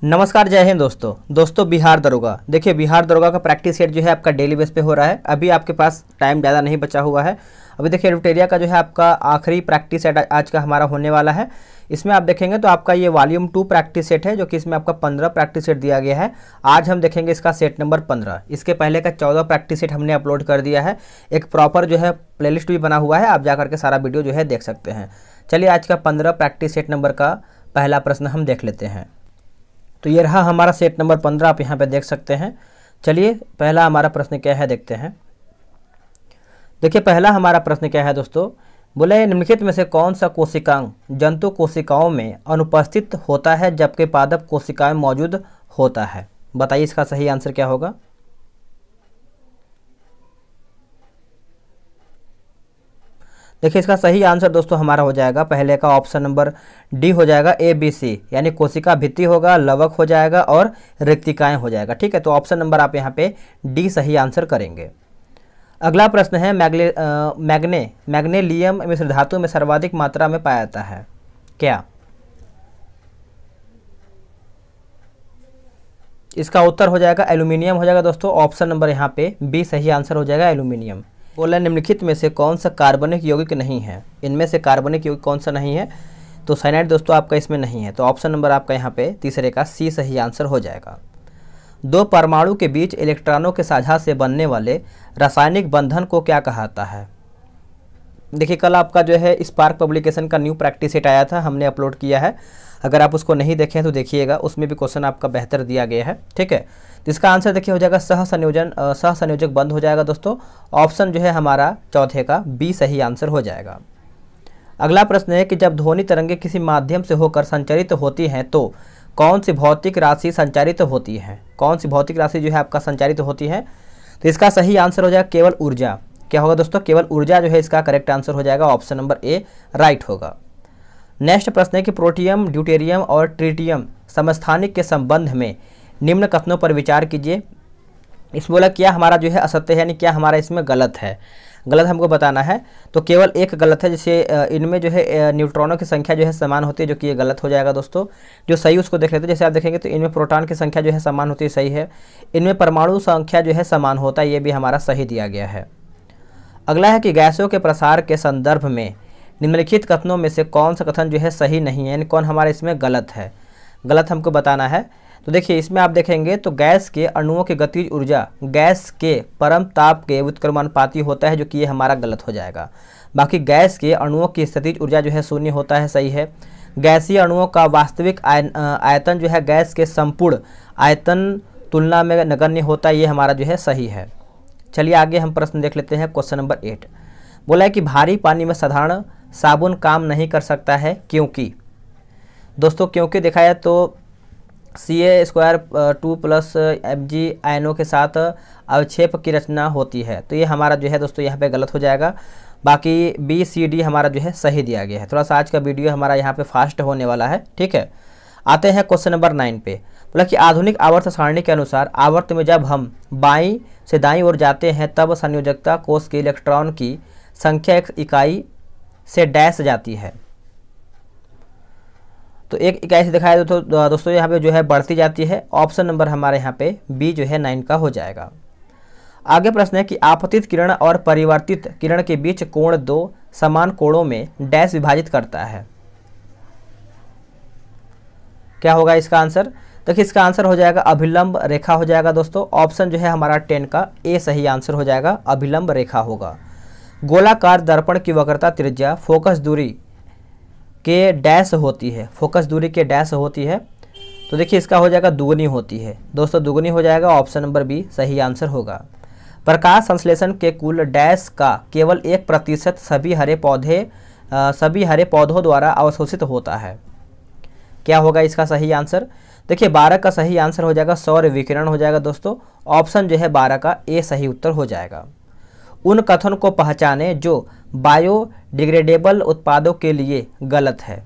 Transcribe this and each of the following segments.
नमस्कार, जय हिंद दोस्तों बिहार दरोगा। देखिए, बिहार दरोगा का प्रैक्टिस सेट जो है आपका डेली बेस पे हो रहा है। अभी आपके पास टाइम ज़्यादा नहीं बचा हुआ है। अभी देखिए, एडिटोरिया का जो है आपका आखिरी प्रैक्टिस सेट आज का हमारा होने वाला है। इसमें आप देखेंगे तो आपका ये वॉल्यूम 2 प्रैक्टिस सेट है, जो कि इसमें आपका 15 प्रैक्टिस सेट दिया गया है। आज हम देखेंगे इसका सेट नंबर 15। इसके पहले का 14 प्रैक्टिस सेट हमने अपलोड कर दिया है। एक प्रॉपर जो है प्लेलिस्ट भी बना हुआ है, आप जा करके सारा वीडियो जो है देख सकते हैं। चलिए, आज का 15 प्रैक्टिस सेट नंबर का पहला प्रश्न हम देख लेते हैं। तो ये रहा हमारा सेट नंबर 15, आप यहाँ पे देख सकते हैं। चलिए, पहला हमारा प्रश्न क्या है देखते हैं। देखिए, पहला हमारा प्रश्न क्या है दोस्तों, बोले निम्नलिखित में से कौन सा कोशिकांग जंतु कोशिकाओं में अनुपस्थित होता है जबकि पादप कोशिकाएं मौजूद होता है। बताइए इसका सही आंसर क्या होगा। देखिए, इसका सही आंसर दोस्तों हमारा हो जाएगा पहले का ऑप्शन नंबर डी हो जाएगा, ए बी सी, यानी कोशिका भित्ति होगा, लवक हो जाएगा और रिक्तिकाएं हो जाएगा। ठीक है, तो ऑप्शन नंबर आप यहाँ पे डी सही आंसर करेंगे। अगला प्रश्न है, मैग्नेलियम मिश्र धातु में सर्वाधिक मात्रा में पाया जाता है क्या। इसका उत्तर हो जाएगा एल्यूमिनियम हो जाएगा दोस्तों। ऑप्शन नंबर यहाँ पे बी सही आंसर हो जाएगा, एल्यूमिनियम। बोला निम्नलिखित में से कौन सा कार्बनिक यौगिक नहीं है। इनमें से कार्बनिक यौगिक कौन सा नहीं है, तो साइनाइड दोस्तों आपका इसमें नहीं है। तो ऑप्शन नंबर आपका यहाँ पे तीसरे का सी सही आंसर हो जाएगा। दो परमाणु के बीच इलेक्ट्रॉनों के साझा से बनने वाले रासायनिक बंधन को क्या कहता है। देखिए, कल आपका जो है स्पार्क पब्लिकेशन का न्यू प्रैक्टिस सेट आया था, हमने अपलोड किया है। अगर आप उसको नहीं देखें तो देखिएगा, उसमें भी क्वेश्चन आपका बेहतर दिया गया है। ठीक है, तो इसका आंसर देखिए हो जाएगा सहसंयोजक बंध हो जाएगा दोस्तों। ऑप्शन जो है हमारा चौथे का बी सही आंसर हो जाएगा। अगला प्रश्न है कि जब ध्वनि तरंगे किसी माध्यम से होकर संचारित होती हैं तो कौन सी भौतिक राशि संचारित होती है। कौन सी भौतिक राशि जो है आपका संचारित होती है, तो इसका सही आंसर हो जाएगा केवल ऊर्जा। क्या होगा दोस्तों, केवल ऊर्जा जो है इसका करेक्ट आंसर हो जाएगा। ऑप्शन नंबर ए राइट होगा। नेक्स्ट प्रश्न है कि प्रोटियम, ड्यूटेरियम और ट्रिटियम समस्थानिक के संबंध में निम्न कथनों पर विचार कीजिए। इसमें बोला क्या हमारा जो है असत्य है, यानी क्या हमारा इसमें गलत है। गलत हमको बताना है, तो केवल एक गलत है, जैसे इनमें जो है न्यूट्रॉनों की संख्या जो है समान होती है, जो कि ये गलत हो जाएगा दोस्तों। जो सही उसको देख लेते हैं, जैसे आप देखेंगे तो इनमें प्रोटॉन की संख्या जो है समान होती है, सही है। इनमें परमाणु संख्या जो है समान होता है, ये भी हमारा सही दिया गया है। अगला है कि गैसों के प्रसार के संदर्भ में निम्नलिखित कथनों में से कौन सा कथन जो है सही नहीं है, यानी कौन हमारा इसमें गलत है। गलत हमको बताना है। तो देखिए, इसमें आप देखेंगे तो गैस के अणुओं की गतिज ऊर्जा गैस के परम ताप के व्युत्क्रमानुपाती होता है, जो कि ये हमारा गलत हो जाएगा। बाकी गैस के अणुओं की स्थितिज ऊर्जा जो है शून्य होता है, सही है। गैसीय अणुओं का वास्तविक आयतन जो है गैस के संपूर्ण आयतन तुलना में नगण्य होता है, ये हमारा जो है सही है। चलिए आगे हम प्रश्न देख लेते हैं। क्वेश्चन नंबर 8 बोला है कि भारी पानी में साधारण साबुन काम नहीं कर सकता है क्योंकि। दोस्तों, क्योंकि देखा जाए तो Ca² 2 + Mg आयनों के साथ अवक्षेप की रचना होती है, तो ये हमारा जो है दोस्तों यहाँ पे गलत हो जाएगा। बाकी बी सी डी हमारा जो है सही दिया गया है। थोड़ा सा आज का वीडियो हमारा यहाँ पे फास्ट होने वाला है। ठीक है, आते हैं क्वेश्चन नंबर 9 पे। बोला कि आधुनिक आवर्त सारणी के अनुसार आवर्त में जब हम बाईं से दाईं ओर जाते हैं तब संयोजकता कोष के इलेक्ट्रॉन की संख्या एक इकाई से डैश जाती है। तो एक इकाई से दिखाया तो दोस्तों यहाँ पे जो है बढ़ती जाती है। ऑप्शन नंबर हमारे यहाँ पे बी जो है 9 का हो जाएगा। आगे प्रश्न है कि आपतित किरण और परिवर्तित किरण के बीच कोण दो समान कोणों में डैश विभाजित करता है। क्या होगा इसका आंसर। देखिए, इसका आंसर हो जाएगा अभिलंब रेखा हो जाएगा दोस्तों। ऑप्शन जो है हमारा 10 का ए सही आंसर हो जाएगा, अभिलंब रेखा होगा। गोलाकार दर्पण की वक्रता त्रिज्या फोकस दूरी के डैश होती है, फोकस दूरी के डैश होती है। तो देखिए, इसका हो जाएगा दुगनी होती है दोस्तों, दुगनी हो जाएगा। ऑप्शन नंबर बी सही आंसर होगा। प्रकाश संश्लेषण के कुल डैश का केवल 1% सभी हरे पौधों द्वारा अवशोषित होता है। क्या होगा इसका सही आंसर। देखिए, 12 का सही आंसर हो जाएगा सौर विकिरण हो जाएगा दोस्तों। ऑप्शन जो है 12 का ए सही उत्तर हो जाएगा। उन कथन को पहचाने जो बायोडिग्रेडेबल उत्पादों के लिए गलत है।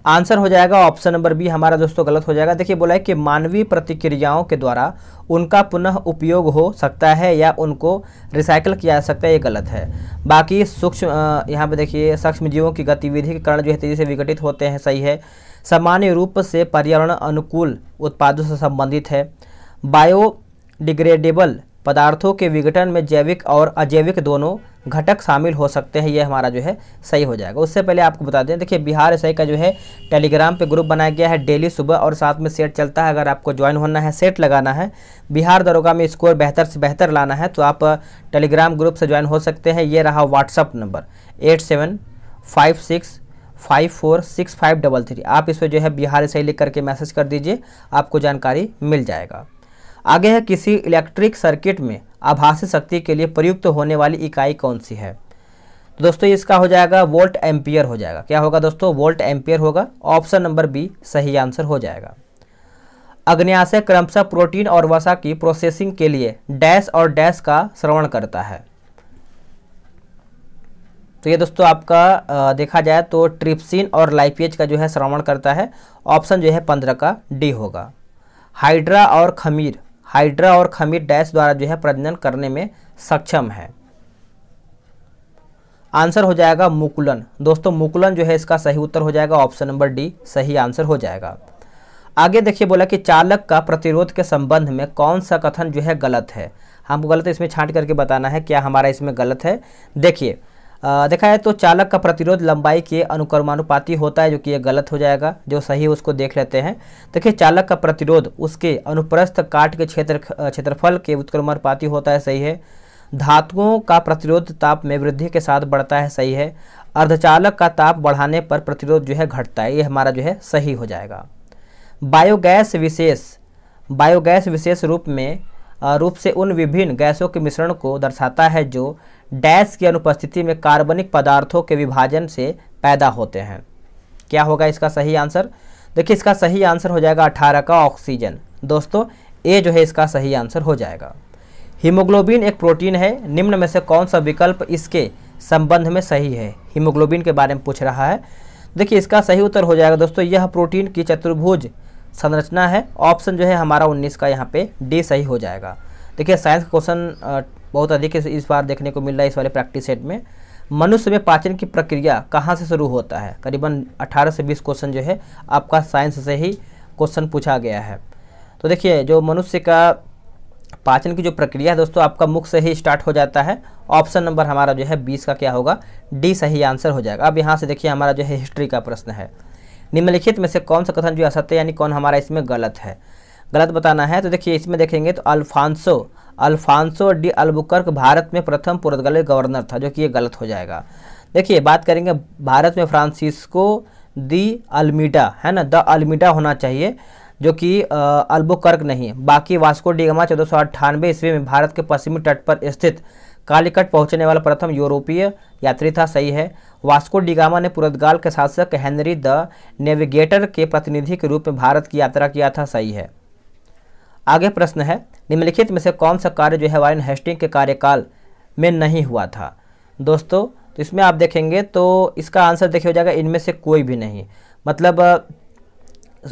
आंसर हो जाएगा ऑप्शन नंबर बी हमारा दोस्तों गलत हो जाएगा। देखिए बोला है कि मानवीय प्रतिक्रियाओं के द्वारा उनका पुनः उपयोग हो सकता है या उनको रिसाइकल किया जा सकता है, ये गलत है। बाकी सूक्ष्म यहाँ पे देखिए सूक्ष्म जीवों की गतिविधि के कारण जो है तेजी से विघटित होते हैं, सही है। सामान्य रूप से पर्यावरण अनुकूल उत्पादों से संबंधित है। बायोडिग्रेडेबल पदार्थों के विघटन में जैविक और अजैविक दोनों घटक शामिल हो सकते हैं, ये हमारा जो है सही हो जाएगा। उससे पहले आपको बता दें, देखिए बिहार एसआई का जो है टेलीग्राम पे ग्रुप बनाया गया है, डेली सुबह और साथ में सेट चलता है। अगर आपको ज्वाइन होना है, सेट लगाना है, बिहार दरोगा में स्कोर बेहतर से बेहतर लाना है तो आप टेलीग्राम ग्रुप से ज्वाइन हो सकते हैं। ये रहा व्हाट्सअप नंबर 8756546533। आप इस पर जो है बिहार एसआई लिख करके मैसेज कर दीजिए, आपको जानकारी मिल जाएगा। आगे है, किसी इलेक्ट्रिक सर्किट में आभासी शक्ति के लिए प्रयुक्त होने वाली इकाई कौन सी है? तो दोस्तों इसका हो जाएगा वोल्ट एम्पियर हो जाएगा। क्या होगा दोस्तों? वोल्ट एम्पियर होगा। ऑप्शन नंबर बी सही आंसर हो जाएगा। अग्न्याशय क्रमशः प्रोटीन और वसा की प्रोसेसिंग के लिए डैश और डैश का श्रवण करता है। तो ये दोस्तों आपका देखा जाए तो ट्रिप्सिन और लाइपेज का जो है श्रवण करता है। ऑप्शन जो है 15 का डी होगा। हाइड्रा और खमीर डैश द्वारा जो है प्रजनन करने में सक्षम है। आंसर हो जाएगा मुकुलन। दोस्तों मुकुलन जो है इसका सही उत्तर हो जाएगा। ऑप्शन नंबर डी सही आंसर हो जाएगा। आगे देखिए बोला कि चालक का प्रतिरोध के संबंध में कौन सा कथन जो है गलत है। हमको गलत है इसमें छांट करके बताना है क्या हमारा इसमें गलत है। देखिए देखा है तो चालक का प्रतिरोध लंबाई के अनुक्रमानुपाती होता है, जो कि ये गलत हो जाएगा। जो सही है उसको देख लेते हैं। देखिए चालक का प्रतिरोध उसके अनुप्रस्थ काट के क्षेत्रफल के उत्क्रमानुपाती होता है, सही है। धातुओं का प्रतिरोध ताप में वृद्धि के साथ बढ़ता है, सही है। अर्धचालक का ताप बढ़ाने पर प्रतिरोध जो है घटता है, ये हमारा जो है सही हो जाएगा। बायोगैस विशेष रूप से उन विभिन्न गैसों के मिश्रण को दर्शाता है जो डैश की अनुपस्थिति में कार्बनिक पदार्थों के विभाजन से पैदा होते हैं। क्या होगा इसका सही आंसर? देखिए इसका सही आंसर हो जाएगा 18 का ऑक्सीजन। दोस्तों ए जो है इसका सही आंसर हो जाएगा। हीमोग्लोबिन एक प्रोटीन है, निम्न में से कौन सा विकल्प इसके संबंध में सही है? हीमोग्लोबिन के बारे में पूछ रहा है। देखिए इसका सही उत्तर हो जाएगा दोस्तों, यह प्रोटीन की चतुर्भुज संरचना है। ऑप्शन जो है हमारा 19 का यहाँ पे डी सही हो जाएगा। देखिए साइंस का क्वेश्चन बहुत अधिक इस बार देखने को मिल रहा है इस वाले प्रैक्टिस सेट में। मनुष्य में पाचन की प्रक्रिया कहाँ से शुरू होता है? करीबन 18 से 20 क्वेश्चन जो है आपका साइंस से ही क्वेश्चन पूछा गया है। तो देखिए जो मनुष्य का पाचन की जो प्रक्रिया है दोस्तों आपका मुख से ही स्टार्ट हो जाता है। ऑप्शन नंबर हमारा जो है 20 का क्या होगा? डी सही आंसर हो जाएगा। अब यहाँ से देखिए हमारा जो है हिस्ट्री का प्रश्न है। निम्नलिखित में से कौन सा कथन जो असत्य यानी कौन हमारा इसमें गलत है, गलत बताना है। तो देखिए इसमें देखेंगे तो अल्फांसो डी अल्बुकर्क भारत में प्रथम पुर्तगाली गवर्नर था, जो कि ये गलत हो जाएगा। देखिए बात करेंगे भारत में फ्रांसिस्को दी अल्मीडा है ना, द अल्मीडा होना चाहिए, जो कि अल्बुकर्क नहीं। बाकी वास्को डी गामा 1498 ईस्वी में भारत के पश्चिमी तट पर स्थित कालीकट पहुंचने वाला प्रथम यूरोपीय यात्री था, सही है। वास्को डी गामा ने पुर्तगाल के शासक हेनरी द नेविगेटर के प्रतिनिधि के रूप में भारत की यात्रा किया था, सही है। आगे प्रश्न है, निम्नलिखित में से कौन सा कार्य जो है वारेन हेस्टिंग के कार्यकाल में नहीं हुआ था? दोस्तों तो इसमें आप देखेंगे तो इसका आंसर देखिए हो जाएगा इनमें से कोई भी नहीं, मतलब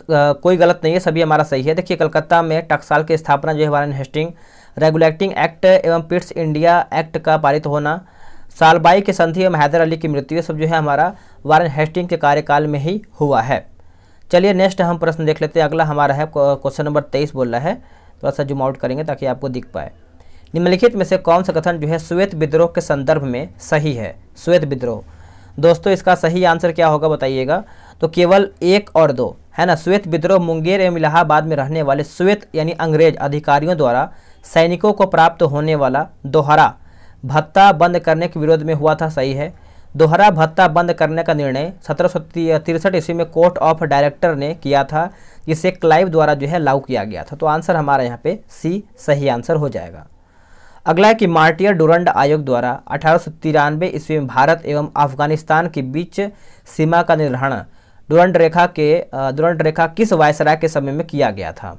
कोई गलत नहीं है, सभी हमारा सही है। देखिए कलकत्ता में टकसाल की स्थापना जो है वारेन हेस्टिंग, रेगुलेटिंग एक्ट एवं पिट्स इंडिया एक्ट का पारित होना, सालबाई की संधि एवं हैदर अली की मृत्यु, सब जो है हमारा वारेन हेस्टिंग के कार्यकाल में ही हुआ है। चलिए नेक्स्ट हम प्रश्न देख लेते हैं। अगला हमारा है क्वेश्चन नंबर 23 बोल रहा है, थोड़ा सा जूम आउट करेंगे ताकि आपको दिख पाए। निम्नलिखित में से कौन सा कथन जो है श्वेत विद्रोह के संदर्भ में सही है? श्वेत विद्रोह दोस्तों इसका सही आंसर क्या होगा बताइएगा? तो केवल 1 और 2 है ना। श्वेत विद्रोह मुंगेर एवं इलाहाबाद में रहने वाले श्वेत यानी अंग्रेज अधिकारियों द्वारा सैनिकों को प्राप्त होने वाला दोहरा भत्ता बंद करने के विरोध में हुआ था, सही है। दोहरा भत्ता बंद करने का निर्णय 1763 ईस्वी में कोर्ट ऑफ डायरेक्टर ने किया था, जिसे क्लाइव द्वारा जो है लागू किया गया था। तो आंसर हमारा यहाँ पे सी सही आंसर हो जाएगा। अगला है कि मार्टियर डुरंड आयोग द्वारा 1893 ईस्वी में भारत एवं अफगानिस्तान के बीच सीमा का निर्धारण डुरंड रेखा किस वायसराय के समय में किया गया था?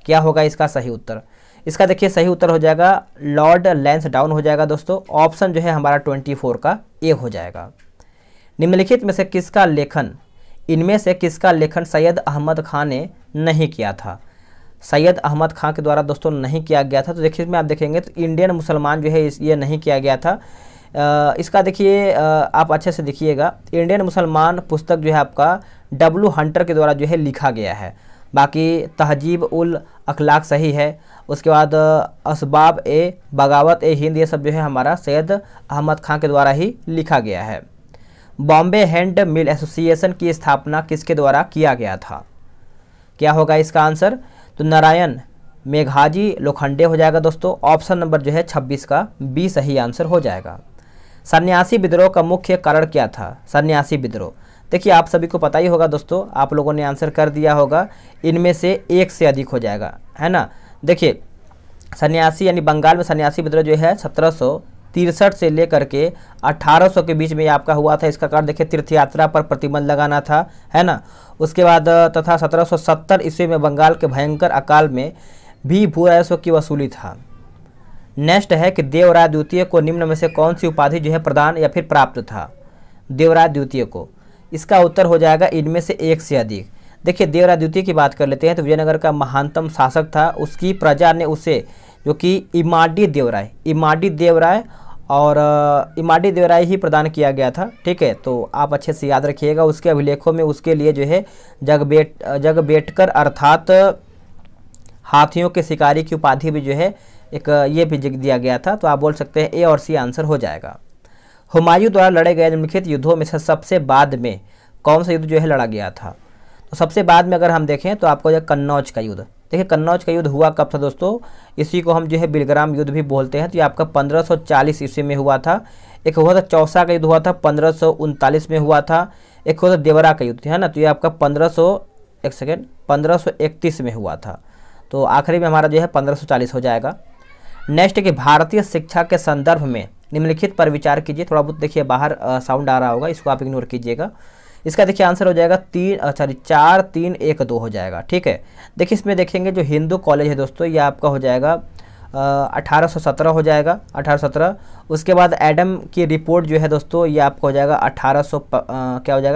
क्या होगा इसका सही उत्तर? इसका देखिए सही उत्तर हो जाएगा लॉर्ड लैंसडाउन हो जाएगा दोस्तों। ऑप्शन जो है हमारा 24 का ए हो जाएगा। निम्नलिखित में से किसका लेखन इनमें से किसका लेखन सैयद अहमद खान ने नहीं किया था? सैयद अहमद खान के द्वारा दोस्तों नहीं किया गया था। तो देखिए इसमें आप देखेंगे तो इंडियन मुसलमान जो है ये नहीं किया गया था। इसका देखिए आप अच्छे से देखिएगा, इंडियन मुसलमान पुस्तक जो है आपका W हंटर के द्वारा जो है लिखा गया है। बाकी तहजीब उल अखलाक सही है। उसके बाद असबाब ए बगावत ए हिंद, ये सब जो है हमारा सैयद अहमद खान के द्वारा ही लिखा गया है। बॉम्बे हैंड मिल एसोसिएशन की स्थापना किसके द्वारा किया गया था? क्या होगा इसका आंसर? तो नारायण मेघाजी लोखंडे हो जाएगा दोस्तों। ऑप्शन नंबर जो है 26 का बी सही आंसर हो जाएगा। सन्यासी विद्रोह का मुख्य कारण क्या था? सन्यासी विद्रोह, देखिए आप सभी को पता ही होगा दोस्तों, आप लोगों ने आंसर कर दिया होगा। इनमें से एक से अधिक हो जाएगा, है ना। देखिए सन्यासी यानी बंगाल में सन्यासी विद्रोह जो है 1763 से लेकर के 1800 के बीच में आपका हुआ था। इसका कारण देखिए तीर्थ यात्रा पर प्रतिबंध लगाना था, है ना। उसके बाद तथा 1770 ईस्वी में बंगाल के भयंकर अकाल में भी भू राजस्व की वसूली था। नेक्स्ट है कि देवराय द्वितीय को निम्न में से कौन सी उपाधि जो है प्रदान या फिर प्राप्त था? देवराय द्वितीय को, इसका उत्तर हो जाएगा इनमें से एक से अधिक। देखिए देवराय द्वितीय की बात कर लेते हैं तो विजयनगर का महानतम शासक था, उसकी प्रजा ने उसे जो कि इमाडी देवराय और इमाडी देवराय ही प्रदान किया गया था, ठीक है। तो आप अच्छे से याद रखिएगा, उसके अभिलेखों में उसके लिए जो है जगबेटकर अर्थात हाथियों के शिकारी की उपाधि भी जो है एक ये भी दिया गया था। तो आप बोल सकते हैं ए और सी आंसर हो जाएगा। हुमायूं द्वारा लड़े गए निम्नलिखित युद्धों में से सबसे बाद में कौन सा युद्ध जो है लड़ा गया था? तो सबसे बाद में अगर हम देखें तो आपको जो कन्नौज का युद्ध, देखिए कन्नौज का युद्ध हुआ कब था दोस्तों? इसी को हम जो है बिलग्राम युद्ध भी बोलते हैं। तो ये आपका 1540 ईस्वी में हुआ था। एक हुआ था चौसा का युद्ध हुआ था 1539 में हुआ था। एक हुआ था देवरा का युद्ध, है ना। तो ये आपका 1531 में हुआ था। तो आखिरी में हमारा जो है 1540 हो जाएगा। नेक्स्ट कि भारतीय शिक्षा के संदर्भ में निम्नलिखित पर विचार कीजिए। थोड़ा बहुत देखिए बाहर साउंड आ रहा होगा, इसको आप इग्नोर कीजिएगा। इसका देखिए आंसर हो जाएगा 4 3 1 2 हो जाएगा, ठीक है। देखिए इसमें देखेंगे जो हिंदू कॉलेज है दोस्तों ये आपका हो जाएगा 1817 हो जाएगा, 1817। उसके बाद एडम की रिपोर्ट जो है दोस्तों ये आपका हो जाएगा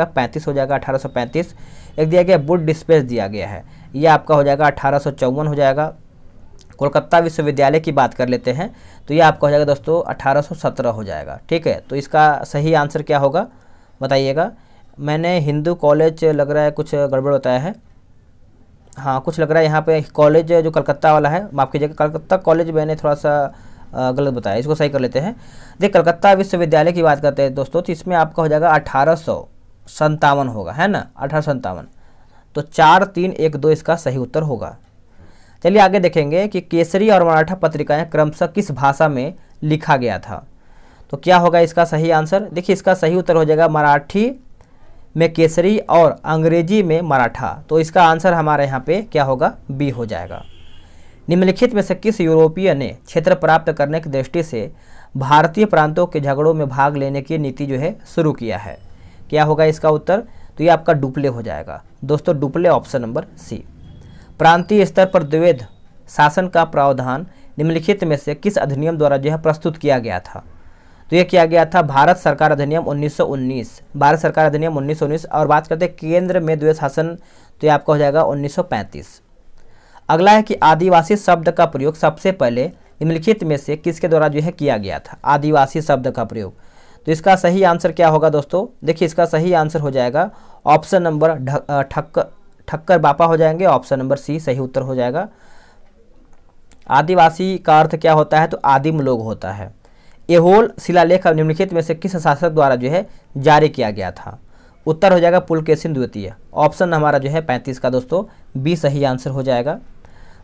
35 हो जाएगा, 1835। एक दिया गया वुड डिस्पेस दिया गया है, ये आपका हो जाएगा 1854 हो जाएगा। कोलकाता विश्वविद्यालय की बात कर लेते हैं तो ये आपका हो जाएगा दोस्तों 1817 हो जाएगा, ठीक है। तो इसका सही आंसर क्या होगा बताइएगा। मैंने हिंदू कॉलेज लग रहा है कुछ गड़बड़ बताया है, हाँ कुछ लग रहा है यहाँ पे कॉलेज जो कलकत्ता वाला है, माफ़ कीजिएगा, कलकत्ता कॉलेज मैंने थोड़ा सा गलत बताया, इसको सही कर लेते हैं। देखिए कलकत्ता विश्वविद्यालय की बात करते हैं दोस्तों तो इसमें आपका हो जाएगा 1857 होगा, है ना, 1857। तो 4 3 1 2 इसका सही उत्तर होगा। चलिए आगे देखेंगे कि केसरी और मराठा पत्रिकाएं क्रमशः किस भाषा में लिखा गया था। तो क्या होगा इसका सही आंसर? देखिए इसका सही उत्तर हो जाएगा मराठी में केसरी और अंग्रेजी में मराठा। तो इसका आंसर हमारे यहाँ पे क्या होगा? बी हो जाएगा। निम्नलिखित में से किस यूरोपीय ने क्षेत्र प्राप्त करने की दृष्टि से भारतीय प्रांतों के झगड़ों में भाग लेने की नीति जो है शुरू किया है? क्या होगा इसका उत्तर? तो ये आपका डुप्ले हो जाएगा दोस्तों, डुप्ले ऑप्शन नंबर सी। प्रांतीय स्तर पर द्वैध शासन का प्रावधान निम्नलिखित में से किस अधिनियम द्वारा जो है प्रस्तुत किया गया था? तो ये किया गया था भारत सरकार अधिनियम 1919, भारत सरकार अधिनियम 1919। और बात करते हैं केंद्र में द्वैध शासन तो ये आपका हो जाएगा 1935। अगला है कि आदिवासी शब्द का प्रयोग सबसे पहले निम्नलिखित में से किसके द्वारा जो है किया गया था? आदिवासी शब्द का प्रयोग, तो इसका सही आंसर क्या होगा दोस्तों? देखिए इसका सही आंसर हो जाएगा ऑप्शन नंबर ठक्कर बापा हो जाएंगे, ऑप्शन नंबर सी सही उत्तर हो जाएगा। आदिवासी का अर्थ क्या होता है? तो आदिम लोग होता है। एहोल शिलालेख निम्नलिखित में से किस शासक द्वारा जो है जारी किया गया था? उत्तर हो जाएगा पुलकेशिन द्वितीय, ऑप्शन हमारा जो है 35 का दोस्तों बी सही आंसर हो जाएगा।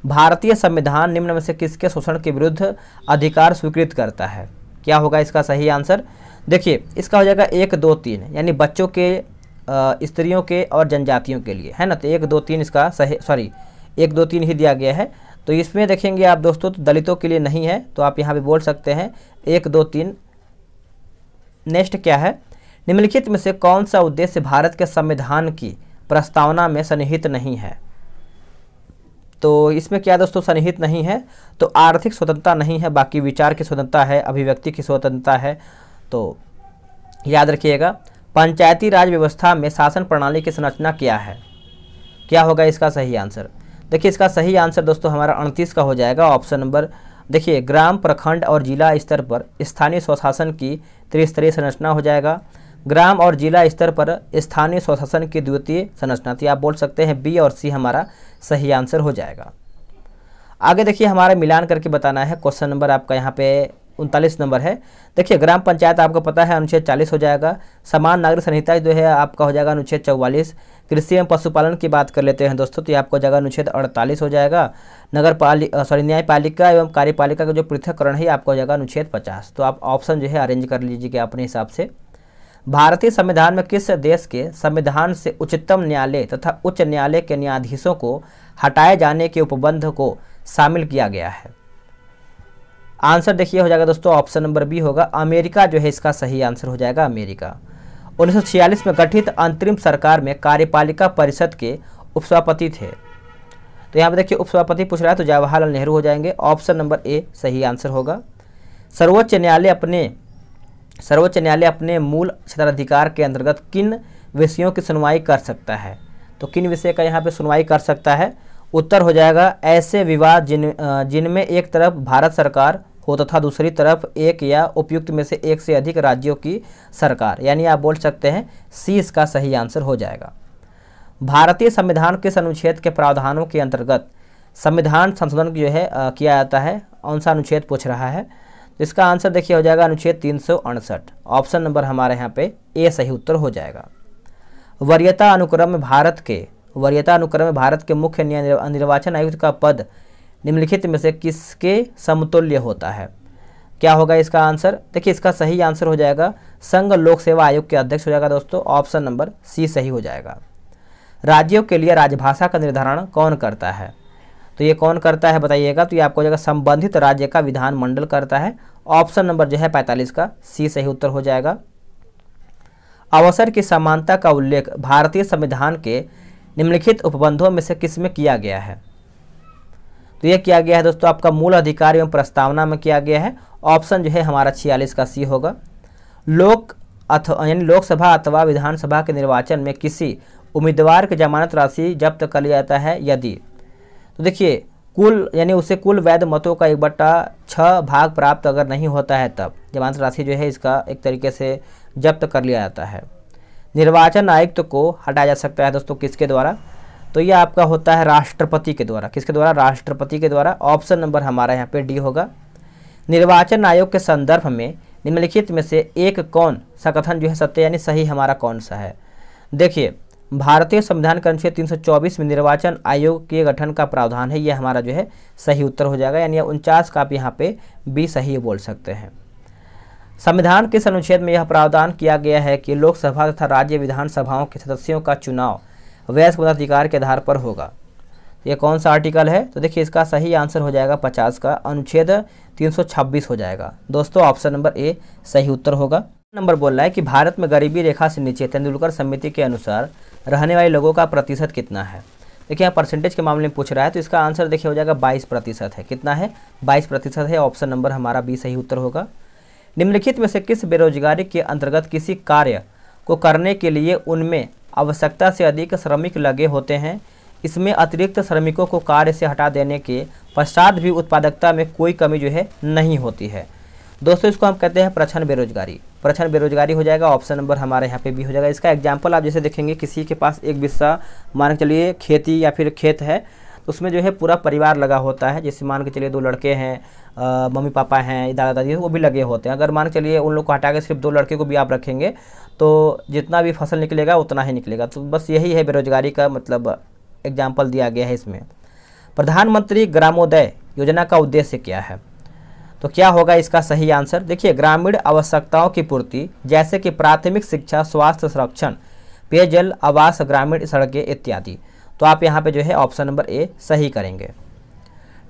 भारतीय संविधान निम्न में से किसके शोषण के विरुद्ध अधिकार स्वीकृत करता है? क्या होगा इसका सही आंसर? देखिए इसका हो जाएगा 1 2 3, यानी बच्चों के, स्त्रियों के और जनजातियों के लिए, है ना। तो 1 2 3 इसका सही, 1 2 3 ही दिया गया है। तो इसमें देखेंगे आप दोस्तों तो दलितों के लिए नहीं है, तो आप यहाँ पे बोल सकते हैं 1 2 3। नेक्स्ट क्या है? निम्नलिखित में से कौन सा उद्देश्य भारत के संविधान की प्रस्तावना में सन्निहित नहीं है? तो इसमें क्या दोस्तों सन्निहित नहीं है? तो आर्थिक स्वतंत्रता नहीं है, बाकी विचार की स्वतंत्रता है, अभिव्यक्ति की स्वतंत्रता है। तो याद रखिएगा पंचायती राज व्यवस्था में शासन प्रणाली की संरचना क्या है? क्या होगा इसका सही आंसर? देखिए इसका सही आंसर दोस्तों हमारा 29 का हो जाएगा, ऑप्शन नंबर। देखिए ग्राम, प्रखंड और जिला स्तर पर स्थानीय स्वशासन की त्रिस्तरीय संरचना हो जाएगा। ग्राम और जिला स्तर पर स्थानीय स्वशासन की द्वितीय संरचना थी। आप बोल सकते हैं बी और सी हमारा सही आंसर हो जाएगा। आगे देखिए हमारा मिलान करके बताना है। क्वेश्चन नंबर आपका यहाँ पे 39 नंबर है। देखिए ग्राम पंचायत आपको पता है अनुच्छेद 40 हो जाएगा। समान नागरिक संहिता जो है आपका हो जाएगा अनुच्छेद 44। कृषि एवं पशुपालन की बात कर लेते हैं दोस्तों, तो ये आपको जाएगा अनुच्छेद 48 हो जाएगा। न्यायपालिका एवं कार्यपालिका का जो पृथककरण है आपका हो जाएगा अनुच्छेद 50। तो आप ऑप्शन जो है अरेंज कर लीजिएगा अपने हिसाब से। भारतीय संविधान में किस देश के संविधान से उच्चतम न्यायालय तथा उच्च न्यायालय के न्यायाधीशों को हटाए जाने के उपबंध को शामिल किया गया है? आंसर देखिए हो जाएगा दोस्तों ऑप्शन नंबर बी होगा, अमेरिका जो है इसका सही आंसर हो जाएगा, अमेरिका। 1946 में गठित अंतरिम सरकार में कार्यपालिका परिषद के उपसभापति थे। तो यहाँ पे देखिए उपसभापति पूछ रहा है तो जवाहरलाल नेहरू हो जाएंगे, ऑप्शन नंबर ए सही आंसर होगा। सर्वोच्च न्यायालय अपने मूल क्षेत्राधिकार के अंतर्गत किन विषयों की सुनवाई कर सकता है? तो किन विषय का यहाँ पे सुनवाई कर सकता है? उत्तर हो जाएगा ऐसे विवाद जिनमें एक तरफ भारत सरकार हो तथा दूसरी तरफ एक या उपयुक्त में से एक से अधिक राज्यों की सरकार, यानी आप बोल सकते हैं सी इसका सही आंसर हो जाएगा। भारतीय संविधान के अनुच्छेद के प्रावधानों के अंतर्गत संविधान संशोधन जो है किया जाता है, कौन सा अनुच्छेद पूछ रहा है? तो इसका आंसर देखिए हो जाएगा अनुच्छेद 368, ऑप्शन नंबर हमारे यहाँ पे ए सही उत्तर हो जाएगा। वरीयता अनुक्रम में भारत के मुख्य निर्वाचन आयुक्त का पद निम्नलिखित में से किसके समतुल्य होता है? क्या होगा इसका आंसर? देखिए इसका सही आंसर हो जाएगा संघ लोक सेवा आयोग के अध्यक्ष हो जाएगा दोस्तों, ऑप्शन नंबर सी सही हो जाएगा। राज्यों के लिए राजभाषा का निर्धारण कौन करता है? तो ये कौन करता है बताइएगा? तो ये आपको हो जाएगा संबंधित राज्य का विधानमंडल करता है, ऑप्शन नंबर जो है 45 का सी सही उत्तर हो जाएगा। अवसर की समानता का उल्लेख भारतीय संविधान के निम्नलिखित उपबंधों में से किस में किया गया है? तो यह किया गया है दोस्तों आपका मूल अधिकार एवं प्रस्तावना में किया गया है, ऑप्शन जो है हमारा 46 का सी होगा। लोकसभा अथवा विधानसभा के निर्वाचन में किसी उम्मीदवार की जमानत राशि जब्त कर लिया जाता है यदि, तो देखिए कुल यानी उसे कुल वैध मतों का 1/6 भाग प्राप्त अगर नहीं होता है तब जमानत राशि जो है इसका एक तरीके से जब्त कर लिया जाता है। निर्वाचन आयुक्त को हटाया जा सकता है दोस्तों किसके द्वारा? तो यह आपका होता है राष्ट्रपति के द्वारा। किसके द्वारा? राष्ट्रपति के द्वारा, ऑप्शन नंबर हमारा यहाँ पे डी होगा। निर्वाचन आयोग के संदर्भ में निम्नलिखित में से एक कौन सा कथन जो है सत्य यानी सही हमारा कौन सा है? देखिए भारतीय संविधान के अनुच्छेद 324 में निर्वाचन आयोग के गठन का प्रावधान है, यह हमारा जो है सही उत्तर हो जाएगा, यानी 49 का आप यहाँ पे बी सही बोल सकते हैं। संविधान के अनुच्छेद में यह प्रावधान किया गया है कि लोकसभा तथा राज्य विधानसभाओं के सदस्यों का चुनाव वयस्क मताधिकार के आधार पर होगा। ये कौन सा आर्टिकल है? तो देखिए इसका सही आंसर हो जाएगा 50 का अनुच्छेद 326 हो जाएगा दोस्तों, ऑप्शन नंबर ए सही उत्तर होगा। नंबर बोल रहा है कि भारत में गरीबी रेखा से नीचे तेंदुलकर समिति के अनुसार रहने वाले लोगों का प्रतिशत कितना है? देखिए यहाँ परसेंटेज के मामले में पूछ रहा है, तो इसका आंसर देखिए हो जाएगा 22% है। कितना है? 22% है, ऑप्शन नंबर हमारा बी सही उत्तर होगा। निम्नलिखित में से किस बेरोजगारी के अंतर्गत किसी कार्य को करने के लिए उनमें आवश्यकता से अधिक श्रमिक लगे होते हैं? इसमें अतिरिक्त श्रमिकों को कार्य से हटा देने के पश्चात भी उत्पादकता में कोई कमी जो है नहीं होती है। दोस्तों इसको हम कहते हैं प्रच्छन्न बेरोजगारी। प्रच्छन्न बेरोजगारी हो जाएगा, ऑप्शन नंबर हमारे यहाँ पे भी हो जाएगा। इसका एग्जाम्पल आप जैसे देखेंगे, किसी के पास एक बिस्सा मान के चलिए खेती या फिर खेत है, तो उसमें जो है पूरा परिवार लगा होता है। जैसे मान के चलिए 2 लड़के हैं, मम्मी पापा हैं, दादा दादी वो भी लगे होते हैं। अगर मान के चलिए उन लोग को हटा के सिर्फ 2 लड़के को भी आप रखेंगे तो जितना भी फसल निकलेगा उतना ही निकलेगा। तो बस यही है बेरोजगारी का मतलब एग्जाम्पल दिया गया है इसमें। प्रधानमंत्री ग्रामोदय योजना का उद्देश्य क्या है? तो क्या होगा इसका सही आंसर? देखिए ग्रामीण आवश्यकताओं की पूर्ति जैसे कि प्राथमिक शिक्षा, स्वास्थ्य संरक्षण, पेयजल, आवास, ग्रामीण सड़कें इत्यादि। तो आप यहाँ पे जो है ऑप्शन नंबर ए सही करेंगे।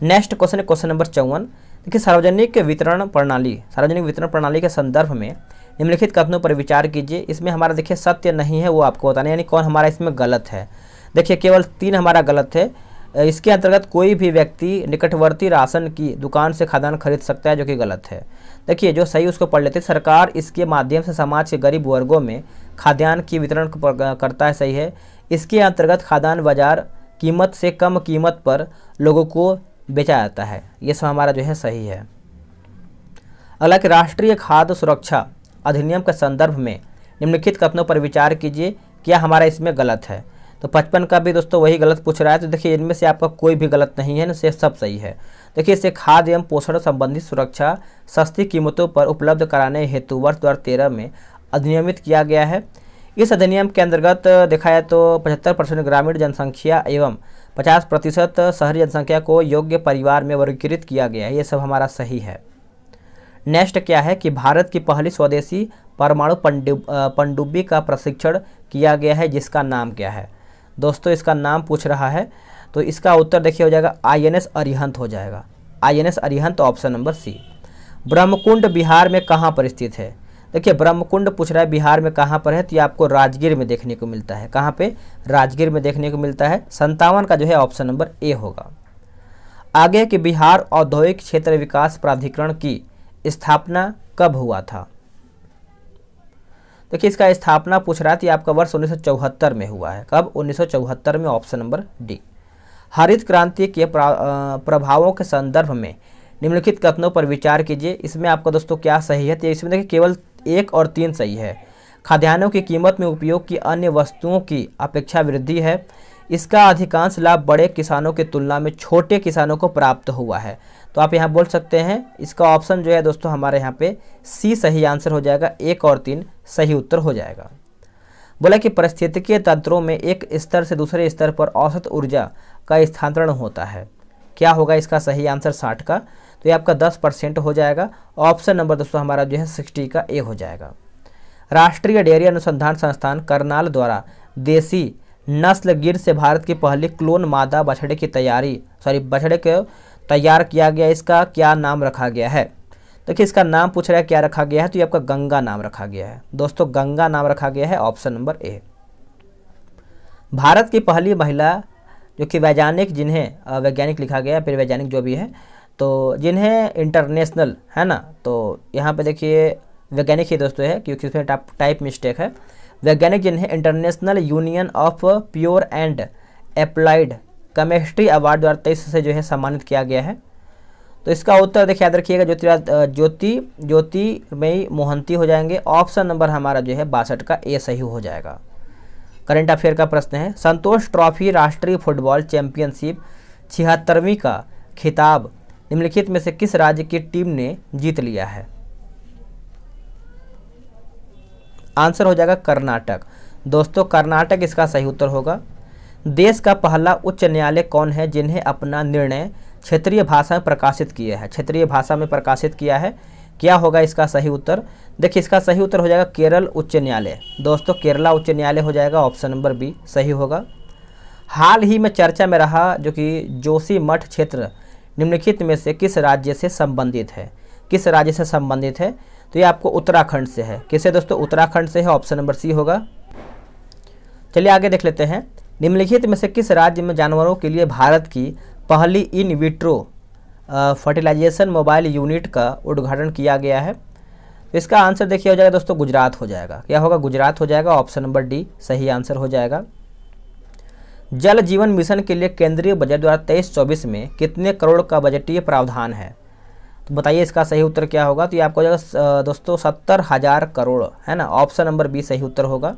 नेक्स्ट क्वेश्चन है क्वेश्चन नंबर 54। देखिए सार्वजनिक वितरण प्रणाली के संदर्भ में निम्नलिखित कथनों पर विचार कीजिए। इसमें हमारा देखिए सत्य नहीं है वो आपको बताना, यानी कौन हमारा इसमें गलत है। देखिए केवल 3 हमारा गलत है। इसके अंतर्गत कोई भी व्यक्ति निकटवर्ती राशन की दुकान से खाद्यान्न खरीद सकता है, जो कि गलत है। देखिए जो सही उसको पढ़ लेते। सरकार इसके माध्यम से समाज के गरीब वर्गों में खाद्यान्न की वितरण करता है, सही है। इसके अंतर्गत खाद्यान्न बाजार कीमत से कम कीमत पर लोगों को बेचा जाता है, ये सब हमारा जो है सही है। अगला कि राष्ट्रीय खाद्य सुरक्षा अधिनियम के संदर्भ में निम्नलिखित कथनों पर विचार कीजिए, क्या हमारा इसमें गलत है। तो 55 का भी दोस्तों वही गलत पूछ रहा है, तो देखिए इनमें से आपका कोई भी गलत नहीं है, इनसे सब सही है। देखिए इससे खाद्य एवं पोषण संबंधी सुरक्षा सस्ती कीमतों पर उपलब्ध कराने हेतु वर्ष 2013 में अधिनियमित किया गया है। इस अधिनियम के अंतर्गत देखा जाए तो 75% ग्रामीण जनसंख्या एवं 50% शहरी जनसंख्या को योग्य परिवार में वर्गीकृत किया गया है, ये सब हमारा सही है। नेक्स्ट क्या है कि भारत की पहली स्वदेशी परमाणु पनडुब्बी का प्रशिक्षण किया गया है, जिसका नाम क्या है। दोस्तों इसका नाम पूछ रहा है, तो इसका उत्तर देखिए हो जाएगा INS अरिहंत हो जाएगा। INS Arihant option number C. Brahmakund Bihar में कहाँ पर स्थित है। देखिए ब्रह्मकुंड पूछ रहा है बिहार में कहाँ पर है, तो ये आपको राजगीर में देखने को मिलता है। कहाँ पे, राजगीर में देखने को मिलता है। 57 का जो है ऑप्शन नंबर ए होगा। आगे कि बिहार औद्योगिक क्षेत्र विकास प्राधिकरण की स्थापना कब हुआ था। देखिए इसका स्थापना पूछ रहा था, आपका वर्ष 1974 में हुआ है। कब, 1974 में, ऑप्शन नंबर डी। हरित क्रांति के प्रभावों के संदर्भ में निम्नलिखित कथनों पर विचार कीजिए। इसमें आपका दोस्तों क्या सही है, तो इसमें देखिए केवल 1 और 3 सही है। खाद्यान्नों की कीमत में उपयोग की अन्य वस्तुओं की अपेक्षा वृद्धि है। इसका अधिकांश लाभ बड़े किसानों की तुलना में छोटे किसानों को प्राप्त हुआ है। तो आप यहाँ बोल सकते हैं इसका ऑप्शन जो है दोस्तों हमारे यहाँ पे सी सही आंसर हो जाएगा। 1 और 3 सही उत्तर हो जाएगा। बोला कि पारिस्थितिकीय तंत्रों में एक स्तर से दूसरे स्तर पर औसत ऊर्जा का स्थानांतरण होता है। क्या होगा इसका सही आंसर 60 का, तो ये आपका 10% हो जाएगा। ऑप्शन नंबर दोस्तों हमारा जो है 60 का ए हो जाएगा। राष्ट्रीय डेयरी अनुसंधान संस्थान करनाल द्वारा देसी नस्ल गिर से भारत की पहली क्लोन मादा बछड़े की बछड़े को तैयार किया गया। इसका क्या नाम रखा गया है। देखिए इसका नाम पूछ रहा है क्या रखा गया है, तो ये आपका गंगा नाम रखा गया है। दोस्तों गंगा नाम रखा गया है, ऑप्शन नंबर ए। भारत की पहली महिला जो कि वैज्ञानिक, जिन्हें वैज्ञानिक लिखा गया फिर वैज्ञानिक जो भी है, तो जिन्हें इंटरनेशनल है ना, तो यहाँ पे देखिए वैज्ञानिक ही दोस्तों है क्योंकि इसमें टाइप मिस्टेक है। वैज्ञानिक जिन्हें international union of pure and applied chemistry award 2023 से जो है सम्मानित किया गया है। तो इसका उत्तर देखिए याद रखिएगा ज्योतिर्मयी मोहंती हो जाएंगे। ऑप्शन नंबर हमारा जो है 62 का ए सही हो जाएगा। करंट अफेयर का प्रश्न है, संतोष ट्रॉफी राष्ट्रीय फुटबॉल चैंपियनशिप 76वीं का खिताब निम्नलिखित में से किस राज्य की टीम ने जीत लिया है। आंसर हो जाएगा कर्नाटक। दोस्तों कर्नाटक इसका सही उत्तर होगा। देश का पहला उच्च न्यायालय कौन है जिन्हें अपना निर्णय क्षेत्रीय भाषा में प्रकाशित किया है। क्षेत्रीय भाषा में प्रकाशित किया है, क्या होगा इसका सही उत्तर। देखिए इसका सही उत्तर हो जाएगा केरल उच्च न्यायालय। दोस्तों केरला उच्च न्यायालय हो जाएगा, ऑप्शन नंबर बी सही होगा। हाल ही में चर्चा में रहा जो कि जोशी मठ क्षेत्र निम्नलिखित में से किस राज्य से संबंधित है। किस राज्य से संबंधित है, तो ये आपको उत्तराखंड से है। किसे दोस्तों, उत्तराखंड से है, ऑप्शन नंबर सी होगा। चलिए आगे देख लेते हैं, निम्नलिखित में से किस राज्य में जानवरों के लिए भारत की पहली in vitro fertilisation mobile unit का उद्घाटन किया गया है। तो इसका आंसर देखिए हो जाएगा दोस्तों गुजरात हो जाएगा। क्या होगा, गुजरात हो जाएगा। ऑप्शन नंबर डी सही आंसर हो जाएगा। जल जीवन मिशन के लिए केंद्रीय बजट 2023-24 में कितने करोड़ का बजटीय प्रावधान है, तो बताइए इसका सही उत्तर क्या होगा। तो ये आपको हो जाएगा दोस्तों 70,000 करोड़ है ना, ऑप्शन नंबर बी सही उत्तर होगा।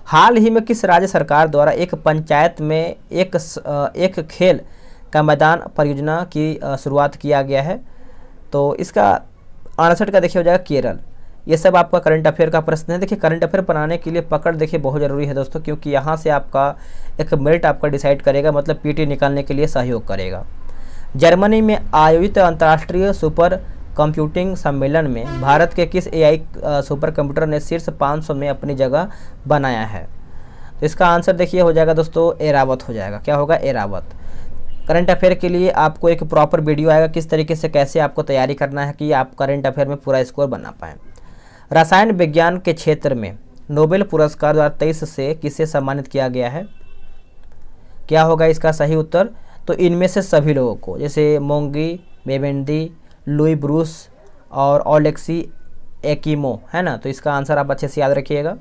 हाल ही में किस राज्य सरकार द्वारा एक पंचायत में एक खेल का मैदान परियोजना की शुरुआत किया गया है, तो इसका 68 का देखिए हो जाएगा केरल। ये सब आपका करंट अफेयर का प्रश्न है। देखिए करंट अफेयर बनाने के लिए पकड़ देखिए बहुत ज़रूरी है दोस्तों, क्योंकि यहाँ से आपका एक मेरिट आपका डिसाइड करेगा, मतलब पीटी निकालने के लिए सहयोग करेगा। जर्मनी में आयोजित अंतर्राष्ट्रीय सुपर कंप्यूटिंग सम्मेलन में भारत के किस एआई सुपर कंप्यूटर ने शीर्ष 500 में अपनी जगह बनाया है, तो इसका आंसर देखिए हो जाएगा दोस्तों एरावत हो जाएगा। क्या होगा, एरावत। करंट अफेयर के लिए आपको एक प्रॉपर वीडियो आएगा किस तरीके से कैसे आपको तैयारी करना है कि आप करंट अफेयर में पूरा स्कोर बना पाएँ। रसायन विज्ञान के क्षेत्र में नोबेल पुरस्कार 2023 से किसे सम्मानित किया गया है, क्या होगा इसका सही उत्तर। तो इनमें से सभी लोगों को, जैसे मोंगी बेवेंडी, लुई ब्रूस और ओलेक्सी एकीमो है ना, तो इसका आंसर आप अच्छे से याद रखिएगा।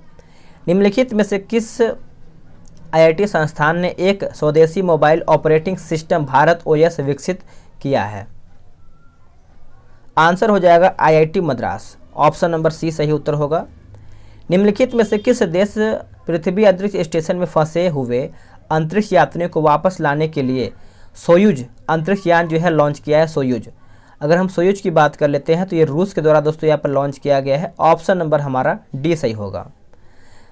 निम्नलिखित में से किस आईआईटी संस्थान ने एक स्वदेशी mobile operating system Bharat OS विकसित किया है? आंसर हो जाएगा IIT Madras. Option number C सही उत्तर होगा। निम्नलिखित में से किस देश पृथ्वी अंतरिक्ष स्टेशन में फंसे हुए अंतरिक्ष यात्रियों को वापस लाने के लिए सोयूज अंतरिक्ष यान जो है लॉन्च किया है? सोयूज, अगर हम सोयूज की बात कर लेते हैं तो ये रूस के द्वारा दोस्तों यहाँ पर लॉन्च किया गया है। ऑप्शन नंबर हमारा डी सही होगा।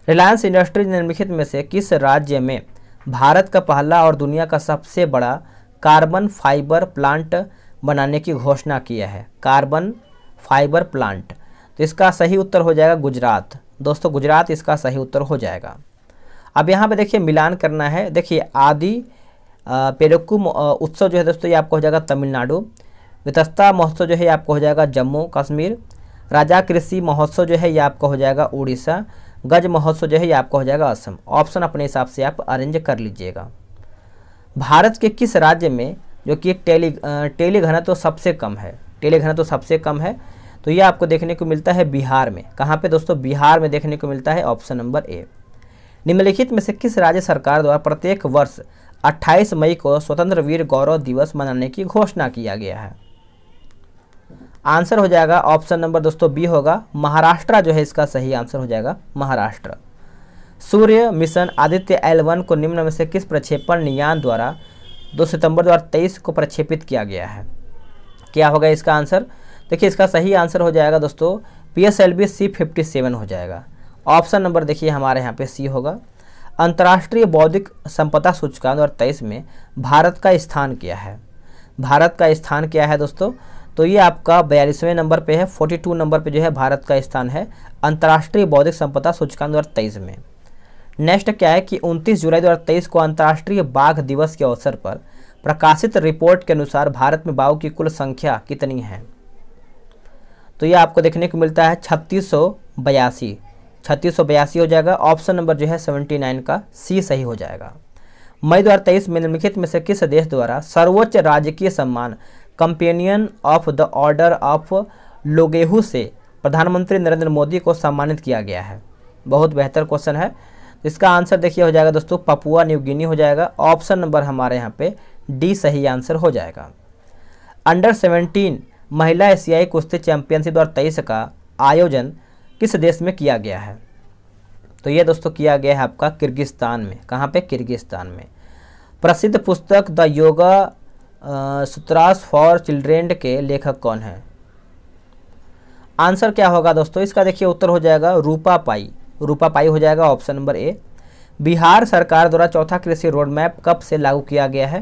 रिलायंस इंडस्ट्रीज निम्नलिखित में से किस राज्य में भारत का पहला और दुनिया का सबसे बड़ा कार्बन फाइबर प्लांट बनाने की घोषणा किया है? कार्बन फाइबर प्लांट, तो इसका सही उत्तर हो जाएगा गुजरात। दोस्तों गुजरात इसका सही उत्तर हो जाएगा। अब यहाँ पे देखिए मिलान करना है। देखिए आदि पेरुक्कू उत्सव जो है दोस्तों ये आपको हो जाएगा तमिलनाडु। वितस्ता महोत्सव जो है ये आपको हो जाएगा जम्मू कश्मीर। राजा कृषि महोत्सव जो है ये आपका हो जाएगा उड़ीसा। गज महोत्सव जो है ये आपका हो जाएगा असम। ऑप्शन अपने हिसाब से आप अरेंज कर लीजिएगा। भारत के किस राज्य में जो कि टेली घनत्व सबसे कम है? टेली घनत्व सबसे कम है तो ये आपको देखने को मिलता है बिहार में। कहाँ पे दोस्तों? बिहार में देखने को मिलता है। Option number A. निम्नलिखित में से किस राज्य सरकार द्वारा प्रत्येक वर्ष 28 मई को स्वतंत्र वीर गौरव दिवस मनाने की घोषणा किया गया है? आंसर हो जाएगा ऑप्शन नंबर दोस्तों बी होगा। महाराष्ट्र जो है इसका सही आंसर हो जाएगा महाराष्ट्र। सूर्य मिशन आदित्य L1 को निम्न में से किस प्रक्षेपण यान द्वारा 2 सितंबर 2023 को प्रक्षेपित किया गया है? क्या होगा इसका आंसर? देखिए इसका सही आंसर हो जाएगा दोस्तों PSLV C-57 हो जाएगा। ऑप्शन नंबर देखिए हमारे यहाँ पे सी होगा। अंतर्राष्ट्रीय बौद्धिक संपदा सूचकांक 2023 में भारत का स्थान क्या है? भारत का स्थान क्या है दोस्तों? तो ये आपका 42वें नंबर पे है। 42 नंबर पे जो है भारत का स्थान है अंतर्राष्ट्रीय बौद्धिक संपदा सूचकांक 2023 में। नेक्स्ट क्या है कि 29 जुलाई 2023 को अंतर्राष्ट्रीय बाघ दिवस के अवसर पर प्रकाशित रिपोर्ट के अनुसार भारत में बाघों की कुल संख्या कितनी है? तो ये आपको देखने को मिलता है 3682। 3682 हो जाएगा। ऑप्शन नंबर जो है 79 का सी सही हो जाएगा। मई 2023 में निम्नलिखित में से किस देश द्वारा सर्वोच्च राजकीय सम्मान companion of the order of Logohu से प्रधानमंत्री नरेंद्र मोदी को सम्मानित किया गया है? बहुत बेहतर क्वेश्चन है। इसका आंसर देखिए हो जाएगा दोस्तों पपुआ न्यू गिनी हो जाएगा। ऑप्शन नंबर हमारे यहाँ पे डी सही आंसर हो जाएगा। अंडर 17 महिला एशियाई कुश्ती चैंपियनशिप 2023 का आयोजन किस देश में किया गया है? तो ये दोस्तों किया गया है आपका किर्गिस्तान में। कहाँ पे? किर्गिस्तान में। प्रसिद्ध पुस्तक द योगा सूत्रास फॉर चिल्ड्रेन के लेखक कौन है? आंसर क्या होगा दोस्तों? इसका देखिए उत्तर हो जाएगा रूपा पाई। रूपा पाई हो जाएगा। Option number A. बिहार सरकार द्वारा चौथा कृषि रोड मैप कब से लागू किया गया है?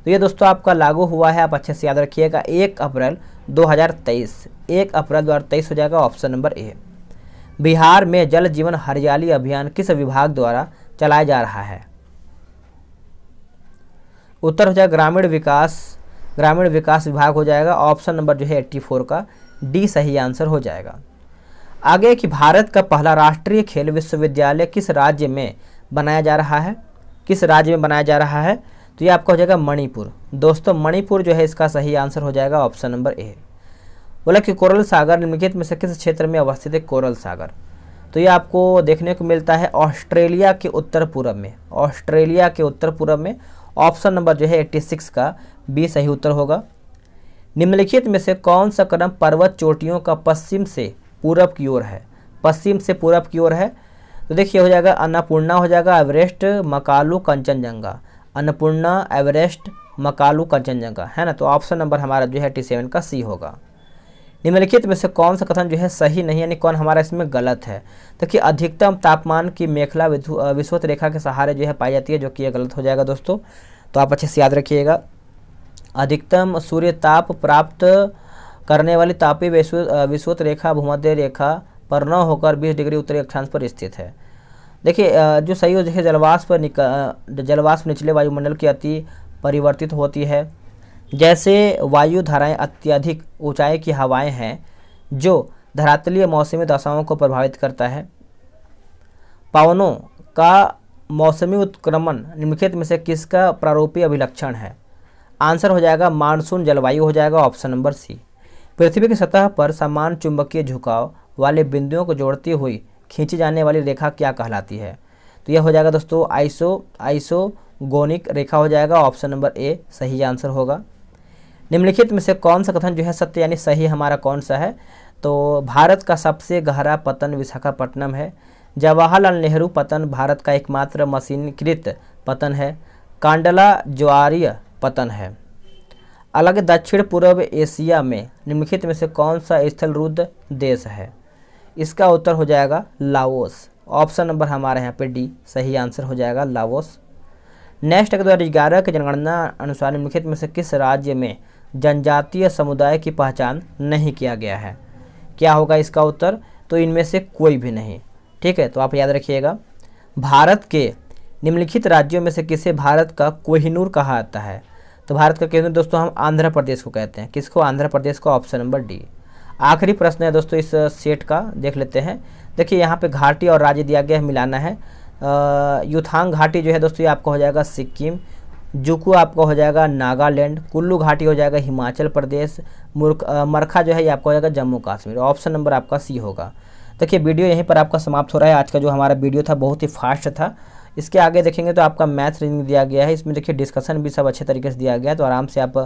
तो ये दोस्तों आपका लागू हुआ है, आप अच्छे से याद रखिएगा, 1 अप्रैल 2023। 1 अप्रैल 2023 हो जाएगा। Option number A. बिहार में जल जीवन हरियाली अभियान किस विभाग द्वारा चलाया जा रहा है? उत्तर हो जाएगा ग्रामीण विकास विभाग हो जाएगा। ऑप्शन नंबर जो है 84 का डी सही आंसर हो जाएगा। आगे कि भारत का पहला राष्ट्रीय खेल विश्वविद्यालय किस राज्य में बनाया जा रहा है? किस राज्य में बनाया जा रहा है? तो ये आपका हो जाएगा मणिपुर। दोस्तों मणिपुर जो है इसका सही आंसर हो जाएगा। Option number A. बोला कि कोरल सागर निम्नलिखित में से किस क्षेत्र में अवस्थित है? कोरल सागर, तो ये आपको देखने को मिलता है ऑस्ट्रेलिया के उत्तर पूर्व में। ऑस्ट्रेलिया के उत्तर पूर्व में। ऑप्शन नंबर जो है 86 का बी सही उत्तर होगा। निम्नलिखित में से कौन सा क्रम पर्वत चोटियों का पश्चिम से पूरब की ओर है? पश्चिम से पूरब की ओर है तो देखिए हो जाएगा अन्नपूर्णा हो जाएगा, एवरेस्ट, मकालू, कंचनजंगा। अन्नपूर्णा, एवरेस्ट, मकालू, कंचनजंगा है ना। तो ऑप्शन नंबर हमारा जो है 87 का सी होगा। निम्नलिखित में से कौन सा कथन जो है सही नहीं, यानी कौन हमारा इसमें गलत है? देखिए अधिकतम तापमान की मेखला विषुवत रेखा के सहारे जो है पाई जाती है, जो कि ये गलत हो जाएगा दोस्तों। तो आप अच्छे से याद रखिएगा। अधिकतम सूर्य ताप प्राप्त करने वाली तापीय विषुवत रेखा भूमध्य रेखा पर न होकर 20 डिग्री उत्तरी अक्षांश पर स्थित है। देखिए जो सही हो है जलवाष्प निचले वायुमंडल की अति परिवर्तित होती है। जैसे वायु धाराएं अत्यधिक ऊंचाई की हवाएं हैं जो धरातलीय मौसमी दशाओं को प्रभावित करता है। पवनों का मौसमी उत्क्रमण निम्नलिखित में से किसका प्रारूपीय अभिलक्षण है? आंसर हो जाएगा मानसून जलवायु हो जाएगा। ऑप्शन नंबर सी। पृथ्वी की सतह पर समान चुंबकीय झुकाव वाले बिंदुओं को जोड़ती हुई खींची जाने वाली रेखा क्या कहलाती है? तो यह हो जाएगा दोस्तों आइसोगोनिक रेखा हो जाएगा। ऑप्शन नंबर ए सही आंसर होगा। निम्नलिखित में से कौन सा कथन जो है सत्य यानी सही हमारा कौन सा है? तो भारत का सबसे गहरा पतन विशाखापट्टनम है। जवाहरलाल नेहरू पतन भारत का एकमात्र मशीनीकृत पतन है। कांडला ज्वारीय पतन है। अलग दक्षिण पूर्व एशिया में निम्नलिखित में से कौन सा स्थलरुद्ध देश है? इसका उत्तर हो जाएगा लाओस। ऑप्शन नंबर हमारे यहाँ पे डी सही आंसर हो जाएगा लाओस। नेक्स्ट अगर 2011 की जनगणना अनुसार निम्नलिखित में से किस राज्य में जनजातीय समुदाय की पहचान नहीं किया गया है? क्या होगा इसका उत्तर? तो इनमें से कोई भी नहीं। ठीक है, तो आप याद रखिएगा। भारत के निम्नलिखित राज्यों में से किसे भारत का कोहिनूर कहा जाता है? तो भारत का कोहिनूर दोस्तों हम आंध्र प्रदेश को कहते हैं। किसको? आंध्र प्रदेश को। Option number D. आखिरी प्रश्न है दोस्तों इस सेट का, देख लेते हैं। देखिए यहाँ पे घाटी और राज्य दिया गया है, मिलाना है। युथांग घाटी जो है दोस्तों ये आपका हो जाएगा सिक्किम। जुकू आपका हो जाएगा नागालैंड। कुल्लू घाटी हो जाएगा हिमाचल प्रदेश। मरखा जो है ये आपका हो जाएगा जम्मू कश्मीर। ऑप्शन नंबर आपका सी होगा। देखिए वीडियो यहीं पर आपका समाप्त हो रहा है। आज का जो हमारा वीडियो था बहुत ही फास्ट था। इसके आगे देखेंगे तो आपका मैथ रीजनिंग दिया गया है। इसमें देखिए डिस्कशन भी सब अच्छे तरीके से दिया गया है, तो आराम से आप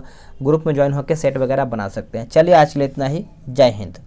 ग्रुप में ज्वाइन होकर सेट वगैरह बना सकते हैं। चलिए आज के लिए इतना ही। जय हिंद।